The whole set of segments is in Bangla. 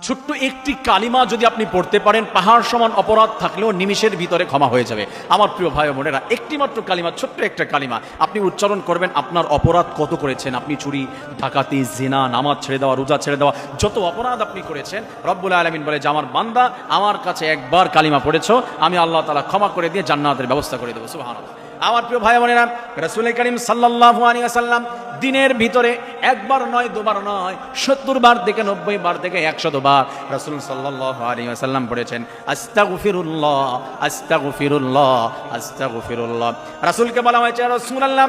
ছোট্ট একটি কালিমা যদি আপনি পড়তে পারেন, পাহাড় সমান অপরাধ থাকলেও নিমিষের ভিতরে ক্ষমা হয়ে যাবে। আমার প্রিয় ভাই ও বোনেরা, একটি মাত্র কালিমা, ছোট্ট একটা কালিমা আপনি উচ্চারণ করবেন, আপনার অপরাধ কত করেছেন, আপনি চুরি, ডাকাতি, জিনা, নামাজ ছেড়ে দেওয়া, রোজা ছেড়ে দেওয়া, যত অপরাধ আপনি করেছেন, রব্বুল আলামিন বলে যে আমার বান্দা আমার কাছে একবার কালিমা পড়েছো, আমি আল্লাহ তাআলা ক্ষমা করে দিয়ে জান্নাতের ব্যবস্থা করে দেবো। সুবহানাল্লাহ। আমার প্রিয় ভাই বোনেরা, রাসূল করিম সাল্লাল্লাহু আলাইহি ওয়াসাল্লাম দিনের ভিতরে একবার নয়, দুবার নয়, 70 বার থেকে 90 বার থেকে 100 বার রাসূল সাল্লাল্লাহু আলাইহি ওয়াসাল্লাম পড়েছেন আস্তাগফিরুল্লাহ, আস্তাগফিরুল্লাহ, আস্তাগফিরুল্লাহ। রাসূলকে বলা হয়েছে, ইয়া রাসূলুল্লাহ,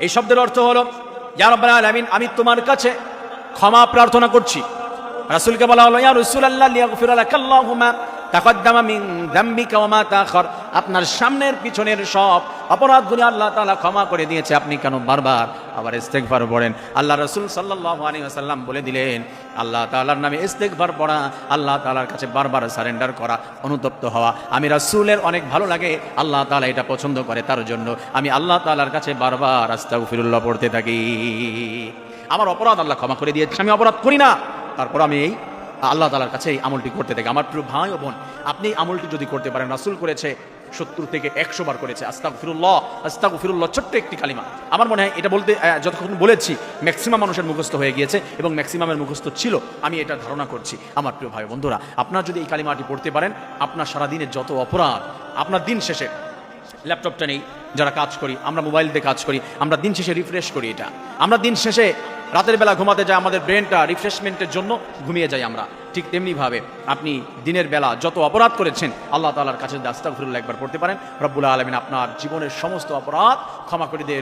এই শব্দের অর্থ হলো ইয়া রাব্বাল আলামিন, আমি তোমার কাছে ক্ষমা প্রার্থনা করছি। রাসূলকে বলা হলো, ইয়া রাসূলুল্লাহ, লিয়াগফিরা লাকাল্লাহু মা তাকাদ্দামা মিন যামবিকা ওয়া মা তাআখার, আপনার সামনের পিছনের সব অপরাধগুলো আল্লাহ তাআলা ক্ষমা করে দিয়েছে, আপনি কেন বারবার আবার ইস্তেগফার পড়েন? আল্লাহ রাসূল সাল্লাল্লাহু আলাইহি ওয়াসাল্লাম বলে দিলেন, আল্লাহ তাআলার নামে ইস্তেগফার পড়া, আল্লাহ তাআলার কাছে বারবার সারেন্ডার করা, অনুতপ্ত হওয়া, আমি রাসূলের অনেক ভালো লাগে, আল্লাহ তাআলা এটা পছন্দ করে, তার জন্য আমি আল্লাহ তাআলার কাছে বারবার আস্তাগফিরুল্লাহ পড়তে থাকি। আমার অপরাধ আল্লাহ ক্ষমা করে দিয়েছে, আমি অপরাধ করি না, তারপর আমি এই আল্লাহ তাআলার কাছে এই আমলটি করতে থাকি। আমার প্রিয় ভাই ও বোন, আপনি এই আমলটি যদি করতে পারেন, রাসূল করেছে 70 থেকে 100 বার করেছে আস্তাগফিরুল্লাহ, আস্তাগফিরুল্লাহ, ছোট্ট একটি কালিমা। আমার মনে হয় এটা বলতে যতক্ষণ বলেছি ম্যাক্সিমাম মানুষের মুখস্থ হয়ে গিয়েছে এবং ম্যাক্সিমামের মুখস্থ ছিল, আমি এটা ধারণা করছি। আমার প্রিয় ভাই বন্ধুরা, আপনারা যদি এই কালিমাটি পড়তে পারেন, আপনার সারাদিনের যত অপরাধ, আপনার দিন শেষে, ল্যাপটপটা নেই, যারা কাজ করি, আমরা মোবাইল দিয়ে কাজ করি, আমরা দিন শেষে রিফ্রেশ করি, এটা আমরা দিন শেষে রাতের বেলা ঘুমাতে যাই, আমাদের ব্রেনটা রিফ্রেশমেন্টের জন্য ঘুমিয়ে যাই আমরা, ঠিক তেমনিভাবে আপনি দিনের বেলা যত অপরাধ করেছেন, আল্লাহ তাআলার কাছে আস্তাগফিরুল্লাহ একবার পড়তে পারেন, রব্বুল আলামিন আপনার জীবনের সমস্ত অপরাধ ক্ষমা করে দিয়ে,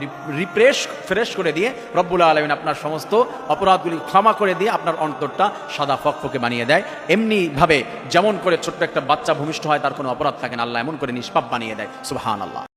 ফ্রেশ করে দিয়ে, রব্বুল আলামিন আপনার সমস্ত অপরাধগুলি ক্ষমা করে দিয়ে আপনার অন্তরটা সাদা ফকফকে বানিয়ে দেয়। এমনিভাবে যেমন করে ছোট্ট একটা বাচ্চা ভূমিষ্ঠ হয়, তার কোনো অপরাধ থাকে না, আল্লাহ এমন করে নিষ্পাপ বানিয়ে দেয়। সুবহানাল্লাহ।